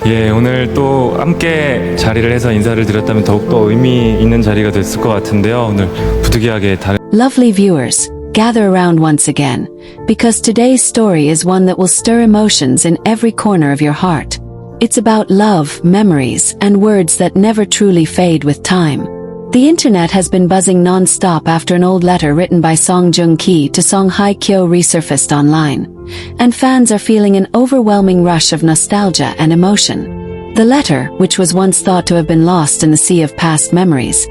예, 오늘 또 함께 자리를 해서 인사를 드렸다면 더욱더 의미 있는 자리가 됐을 것 같은데요. 오늘 부득이하게 다른 Lovely viewers, gather around once again, because today's story is one that will stir emotions in every corner of your heart. It's about love, memories, and words that never truly fade with time. The internet has been buzzing non-stop after an old letter written by Joong to Hye Kyo resurfaced online, and fans are feeling an overwhelming rush of nostalgia and emotion. The letter, which was once thought to have been lost in the sea of past memories,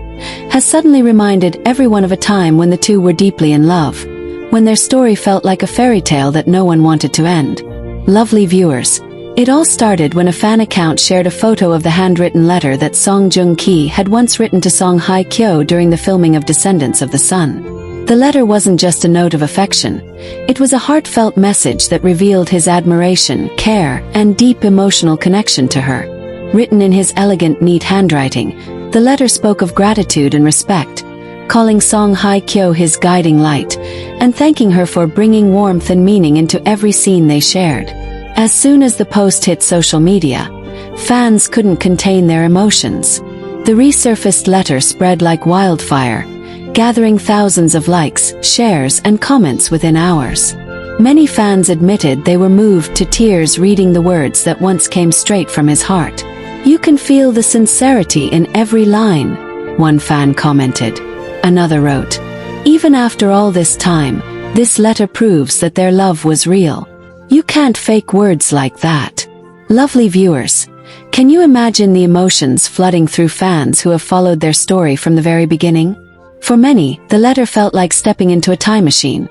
has suddenly reminded everyone of a time when the two were deeply in love, when their story felt like a fairy tale that no one wanted to end. Lovely viewers, it all started when a fan account shared a photo of the handwritten letter that Joong had once written to Hye Kyo during the filming of Descendants of the Sun. The letter wasn't just a note of affection, it was a heartfelt message that revealed his admiration, care, and deep emotional connection to her. Written in his elegant, neat handwriting, the letter spoke of gratitude and respect, calling Hye Kyo his guiding light, and thanking her for bringing warmth and meaning into every scene they shared. As soon as the post hit social media, fans couldn't contain their emotions. The resurfaced letter spread like wildfire, gathering thousands of likes, shares, and comments within hours. Many fans admitted they were moved to tears reading the words that once came straight from his heart. "You can feel the sincerity in every line," one fan commented. Another wrote, "Even after all this time, this letter proves that their love was real. You can't fake words like that." Lovely viewers, can you imagine the emotions flooding through fans who have followed their story from the very beginning? For many, the letter felt like stepping into a time machine,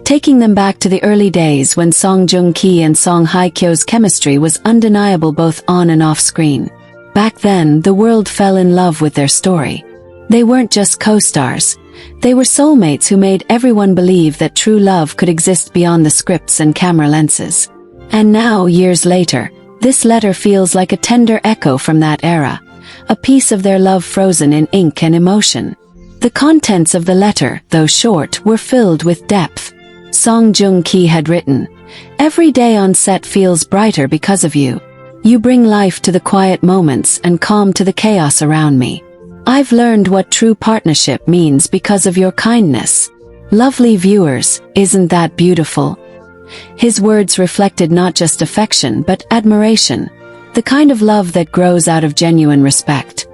taking them back to the early days when Joong and Hye Kyo's chemistry was undeniable both on and off screen. Back then, the world fell in love with their story. They weren't just co-stars. They were soulmates who made everyone believe that true love could exist beyond the scripts and camera lenses. And now, years later, this letter feels like a tender echo from that era, a piece of their love frozen in ink and emotion. The contents of the letter, though short, were filled with depth. Joong had written, "Every day on set feels brighter because of you. You bring life to the quiet moments and calm to the chaos around me. I've learned what true partnership means because of your kindness." Lovely viewers, isn't that beautiful? His words reflected not just affection but admiration, the kind of love that grows out of genuine respect.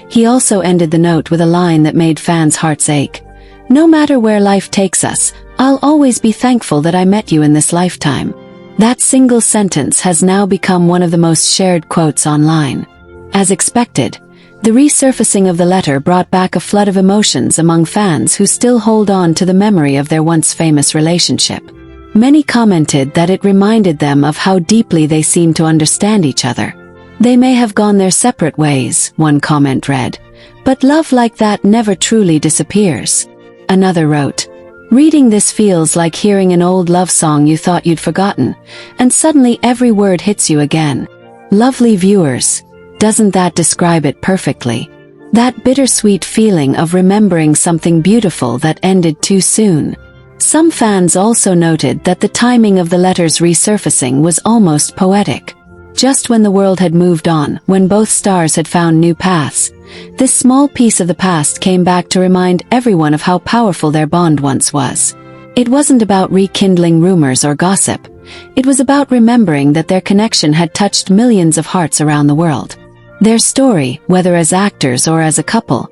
He also ended the note with a line that made fans' hearts ache. "No matter where life takes us, I'll always be thankful that I met you in this lifetime." That single sentence has now become one of the most shared quotes online. As expected, the resurfacing of the letter brought back a flood of emotions among fans who still hold on to the memory of their once famous relationship. Many commented that it reminded them of how deeply they seemed to understand each other. "They may have gone their separate ways," one comment read, "but love like that never truly disappears." Another wrote, "Reading this feels like hearing an old love song you thought you'd forgotten, and suddenly every word hits you again." Lovely viewers, doesn't that describe it perfectly? That bittersweet feeling of remembering something beautiful that ended too soon. Some fans also noted that the timing of the letter's resurfacing was almost poetic. Just when the world had moved on, when both stars had found new paths, this small piece of the past came back to remind everyone of how powerful their bond once was. It wasn't about rekindling rumors or gossip. It was about remembering that their connection had touched millions of hearts around the world. Their story, whether as actors or as a couple,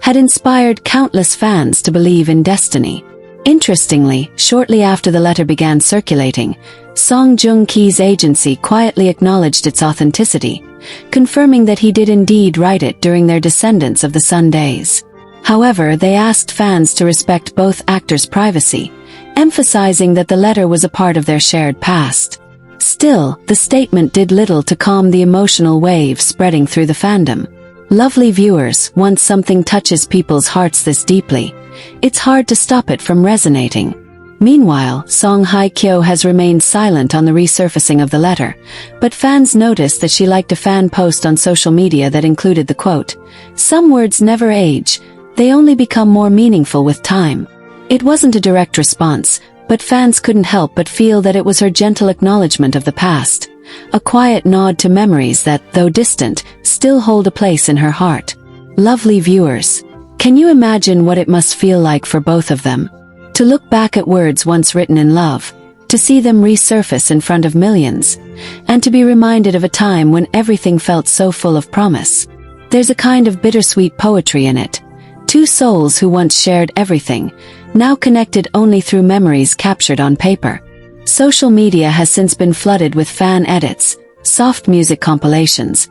had inspired countless fans to believe in destiny. Interestingly, shortly after the letter began circulating, Joong's agency quietly acknowledged its authenticity, confirming that he did indeed write it during their Descendants of the Sun days. However, they asked fans to respect both actors' privacy, emphasizing that the letter was a part of their shared past. Still, the statement did little to calm the emotional wave spreading through the fandom. Lovely viewers, once something touches people's hearts this deeply, it's hard to stop it from resonating. Meanwhile, Hye Kyo has remained silent on the resurfacing of the letter, but fans noticed that she liked a fan post on social media that included the quote, "Some words never age, they only become more meaningful with time." It wasn't a direct response, but fans couldn't help but feel that it was her gentle acknowledgement of the past, a quiet nod to memories that, though distant, still hold a place in her heart. Lovely viewers, can you imagine what it must feel like for both of them? To look back at words once written in love, to see them resurface in front of millions, and to be reminded of a time when everything felt so full of promise. There's a kind of bittersweet poetry in it. Two souls who once shared everything, now connected only through memories captured on paper. Social media has since been flooded with fan edits, soft music compilations,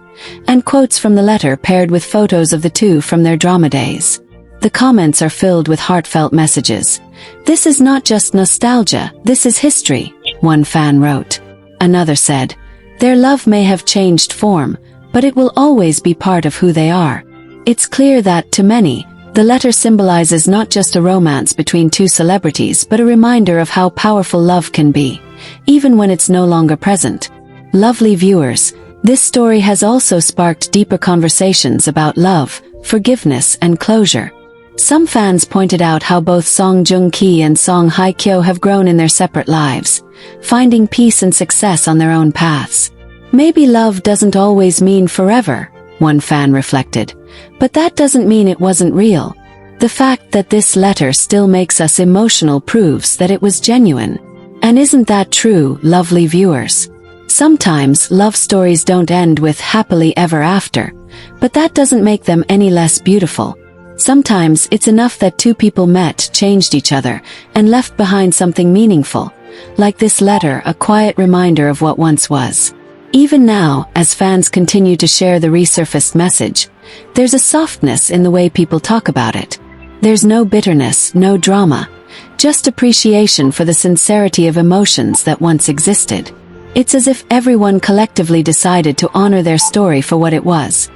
and quotes from the letter paired with photos of the two from their drama days. The comments are filled with heartfelt messages. "This is not just nostalgia, this is history," one fan wrote. Another said, "Their love may have changed form, but it will always be part of who they are." It's clear that, to many, the letter symbolizes not just a romance between two celebrities but a reminder of how powerful love can be, even when it's no longer present. Lovely viewers, this story has also sparked deeper conversations about love, forgiveness, and closure. Some fans pointed out how both Song Joong-ki and Song Hye Kyo have grown in their separate lives, finding peace and success on their own paths. Maybe love doesn't always mean forever, one fan reflected, but that doesn't mean it wasn't real. The fact that this letter still makes us emotional proves that it was genuine. And isn't that true, lovely viewers? Sometimes love stories don't end with happily ever after, but that doesn't make them any less beautiful. Sometimes it's enough that two people met, changed each other, and left behind something meaningful, like this letter, a quiet reminder of what once was. Even now, as fans continue to share the resurfaced message, there's a softness in the way people talk about it. There's no bitterness, no drama, just appreciation for the sincerity of emotions that once existed. It's as if everyone collectively decided to honor their story for what it was.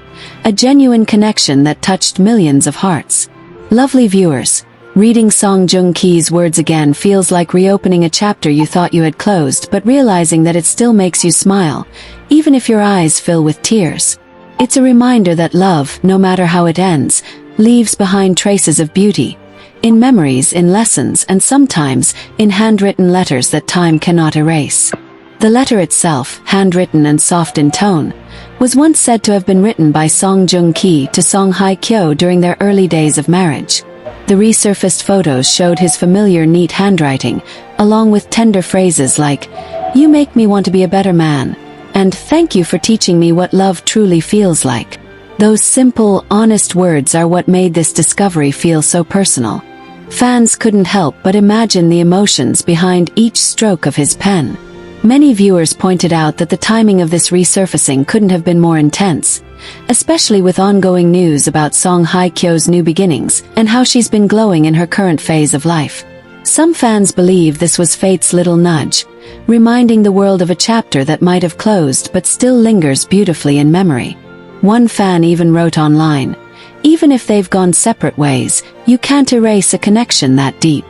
A genuine connection that touched millions of hearts. Lovely viewers, reading Song Joong-ki's words again feels like reopening a chapter you thought you had closed but realizing that it still makes you smile, even if your eyes fill with tears. It's a reminder that love, no matter how it ends, leaves behind traces of beauty, in memories, in lessons, and sometimes in handwritten letters that time cannot erase. The letter itself, handwritten and soft in tone, was once said to have been written by Song Joong-ki to Song Hye Kyo during their early days of marriage. The resurfaced photos showed his familiar neat handwriting, along with tender phrases like, "You make me want to be a better man," and "Thank you for teaching me what love truly feels like." Those simple, honest words are what made this discovery feel so personal. Fans couldn't help but imagine the emotions behind each stroke of his pen. Many viewers pointed out that the timing of this resurfacing couldn't have been more intense, especially with ongoing news about Song Hye Kyo's new beginnings and how she's been glowing in her current phase of life. Some fans believe this was fate's little nudge, reminding the world of a chapter that might have closed but still lingers beautifully in memory. One fan even wrote online, "Even if they've gone separate ways, you can't erase a connection that deep."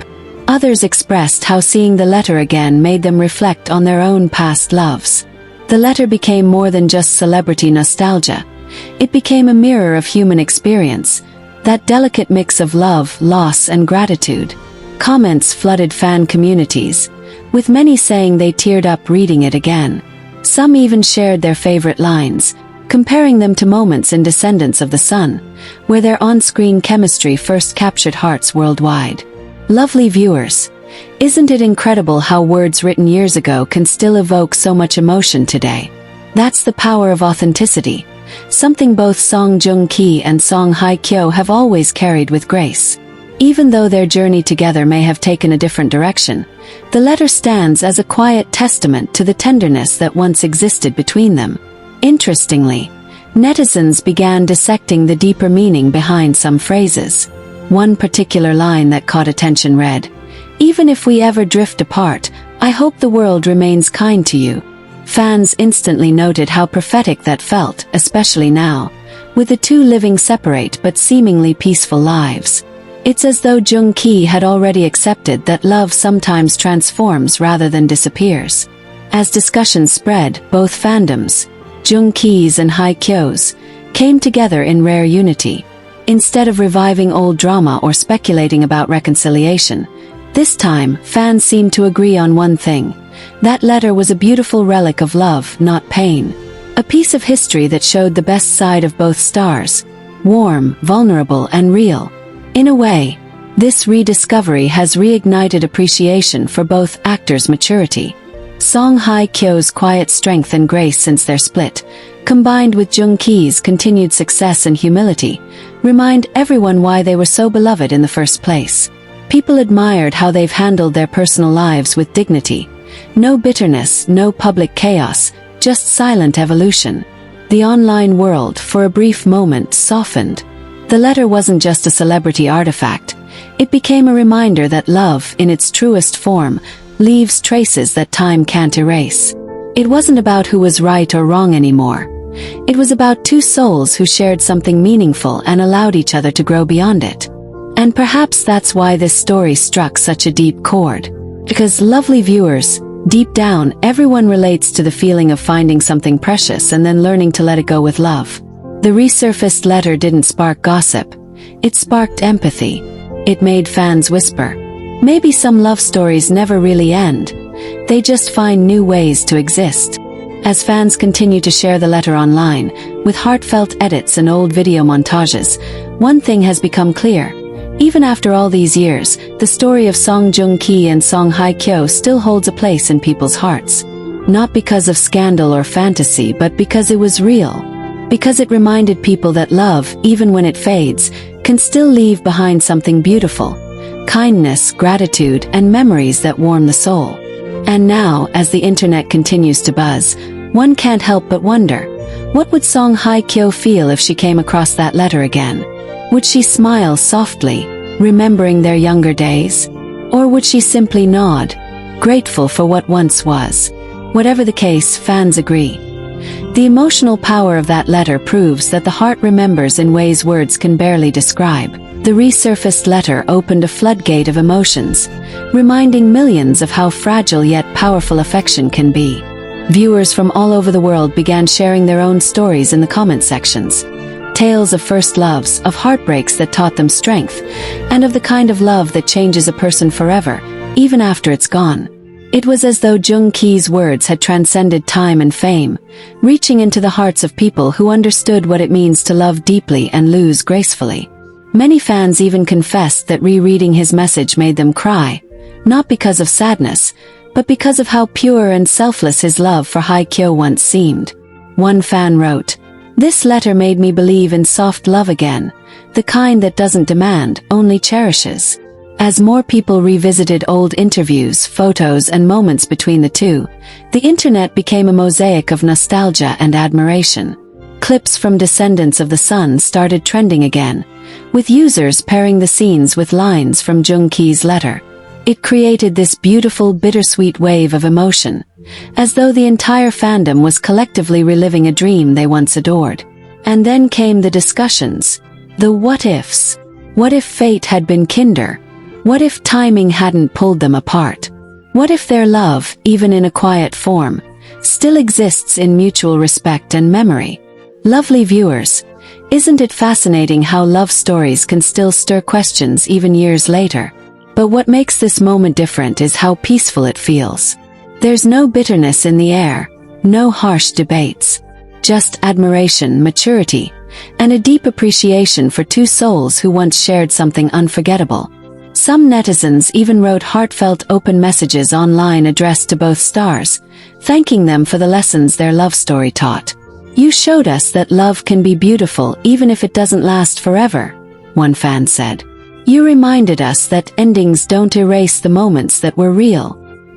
Others expressed how seeing the letter again made them reflect on their own past loves. The letter became more than just celebrity nostalgia. It became a mirror of human experience, that delicate mix of love, loss, and gratitude. Comments flooded fan communities, with many saying they teared up reading it again. Some even shared their favorite lines, comparing them to moments in Descendants of the Sun, where their on-screen chemistry first captured hearts worldwide. Lovely viewers, isn't it incredible how words written years ago can still evoke so much emotion today? That's the power of authenticity, something both Song Joong-ki and Song Hye Kyo have always carried with grace. Even though their journey together may have taken a different direction, the letter stands as a quiet testament to the tenderness that once existed between them. Interestingly, netizens began dissecting the deeper meaning behind some phrases. One particular line that caught attention read, "Even if we ever drift apart, I hope the world remains kind to you." Fans instantly noted how prophetic that felt, especially now, with the two living separate but seemingly peaceful lives. It's as though Joong-ki had already accepted that love sometimes transforms rather than disappears. As discussions spread, both fandoms, Joong-ki's and Hye Kyo's, came together in rare unity. Instead of reviving old drama or speculating about reconciliation, this time fans seemed to agree on one thing: That letter was a beautiful relic of love, not pain. A piece of history that showed the best side of both stars. Warm, vulnerable, and real. In a way, this rediscovery has reignited appreciation for both actors' maturity. Song Hye Kyo's quiet strength and grace since their split, combined with Joong Ki's continued success and humility, remind everyone why they were so beloved in the first place. People admired how they've handled their personal lives with dignity. No bitterness, no public chaos, just silent evolution. The online world, for a brief moment, softened. The letter wasn't just a celebrity artifact. It became a reminder that love, in its truest form, leaves traces that time can't erase. It wasn't about who was right or wrong anymore. It was about two souls who shared something meaningful and allowed each other to grow beyond it. And perhaps that's why this story struck such a deep chord. Because, lovely viewers, deep down, everyone relates to the feeling of finding something precious and then learning to let it go with love. The resurfaced letter didn't spark gossip. It sparked empathy. It made fans whisper, maybe some love stories never really end. They just find new ways to exist. As fans continue to share the letter online, with heartfelt edits and old video montages, one thing has become clear. Even after all these years, the story of Song Joong Ki and Song Hye Kyo still holds a place in people's hearts. Not because of scandal or fantasy, but because it was real. Because it reminded people that love, even when it fades, can still leave behind something beautiful. Kindness, gratitude, and memories that warm the soul. And now, as the internet continues to buzz, one can't help but wonder, what would Song Hye Kyo feel if she came across that letter again? Would she smile softly, remembering their younger days? Or would she simply nod, grateful for what once was? Whatever the case, fans agree. The emotional power of that letter proves that the heart remembers in ways words can barely describe. The resurfaced letter opened a floodgate of emotions, reminding millions of how fragile yet powerful affection can be. Viewers from all over the world began sharing their own stories in the comment sections. Tales of first loves, of heartbreaks that taught them strength, and of the kind of love that changes a person forever, even after it's gone. It was as though Joong Ki's words had transcended time and fame, reaching into the hearts of people who understood what it means to love deeply and lose gracefully. Many fans even confessed that rereading his message made them cry, not because of sadness, but because of how pure and selfless his love for Hye Kyo once seemed. One fan wrote, "This letter made me believe in soft love again, the kind that doesn't demand, only cherishes." As more people revisited old interviews, photos, and moments between the two, the internet became a mosaic of nostalgia and admiration. Clips from Descendants of the Sun started trending again, with users pairing the scenes with lines from Joong Ki's letter. It created this beautiful, bittersweet wave of emotion, as though the entire fandom was collectively reliving a dream they once adored. And then came the discussions, the what-ifs. What if fate had been kinder? What if timing hadn't pulled them apart? What if their love, even in a quiet form, still exists in mutual respect and memory? Lovely viewers, isn't it fascinating how love stories can still stir questions even years later? But what makes this moment different is how peaceful it feels. There's no bitterness in the air, no harsh debates. Just admiration, maturity, and a deep appreciation for two souls who once shared something unforgettable. Some netizens even wrote heartfelt open messages online addressed to both stars, thanking them for the lessons their love story taught. "You showed us that love can be beautiful even if it doesn't last forever," one fan said. "You reminded us that endings don't erase the moments that were real."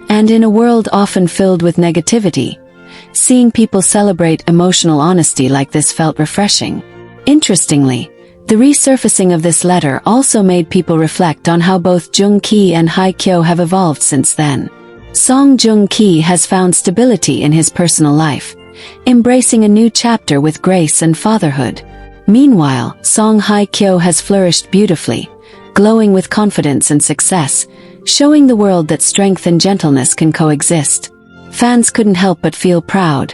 And in a world often filled with negativity, seeing people celebrate emotional honesty like this felt refreshing. Interestingly, the resurfacing of this letter also made people reflect on how both Joong Ki and Hye Kyo have evolved since then. Song Joong Ki has found stability in his personal life, embracing a new chapter with grace and fatherhood. Meanwhile, Song Hye Kyo has flourished beautifully, glowing with confidence and success, showing the world that strength and gentleness can coexist. Fans couldn't help but feel proud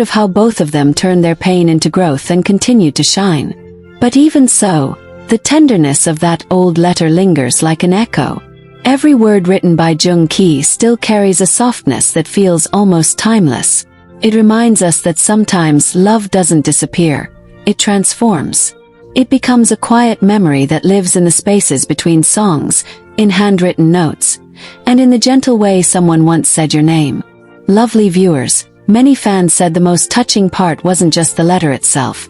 of how both of them turned their pain into growth and continued to shine. But even so, the tenderness of that old letter lingers like an echo. Every word written by Joong still carries a softness that feels almost timeless. It reminds us that sometimes love doesn't disappear, it transforms. It becomes a quiet memory that lives in the spaces between songs, in handwritten notes, and in the gentle way someone once said your name. Lovely viewers, many fans said the most touching part wasn't just the letter itself.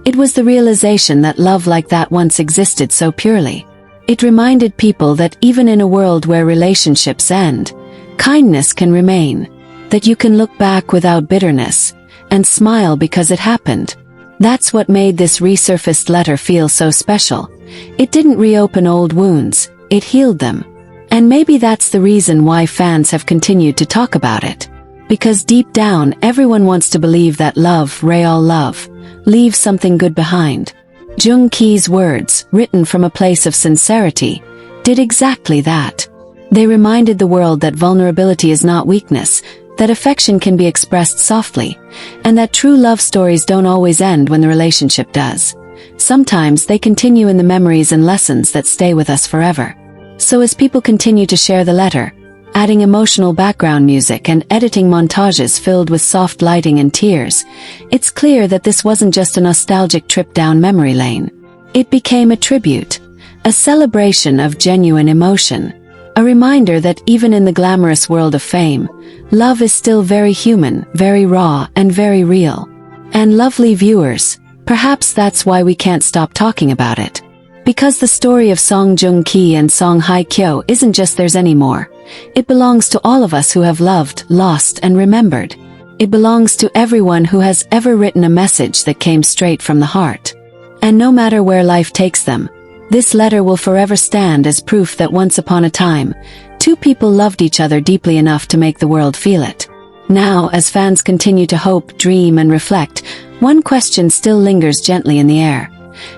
It was the realization that love like that once existed so purely. It reminded people that even in a world where relationships end, kindness can remain, that you can look back without bitterness, and smile because it happened. That's what made this resurfaced letter feel so special. It didn't reopen old wounds, it healed them. And maybe that's the reason why fans have continued to talk about it. Because deep down, everyone wants to believe that love, real love, leaves something good behind. Joong's words, written from a place of sincerity, did exactly that. They reminded the world that vulnerability is not weakness, that affection can be expressed softly, and that true love stories don't always end when the relationship does. Sometimes they continue in the memories and lessons that stay with us forever. So as people continue to share the letter, adding emotional background music and editing montages filled with soft lighting and tears, it's clear that this wasn't just a nostalgic trip down memory lane. It became a tribute, a celebration of genuine emotion, a reminder that even in the glamorous world of fame, love is still very human, very raw, and very real. And lovely viewers, perhaps that's why we can't stop talking about it. Because the story of Song Joong and Song Hye Kyo isn't just theirs anymore. It belongs to all of us who have loved, lost, and remembered. It belongs to everyone who has ever written a message that came straight from the heart. And no matter where life takes them, this letter will forever stand as proof that once upon a time, two people loved each other deeply enough to make the world feel it. Now, as fans continue to hope, dream, and reflect, one question still lingers gently in the air.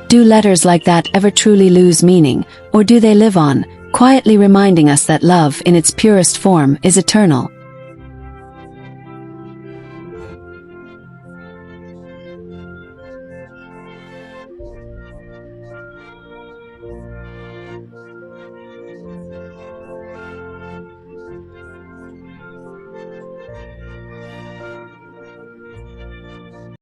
Do letters like that ever truly lose meaning, or do they live on, quietly reminding us that love in its purest form is eternal?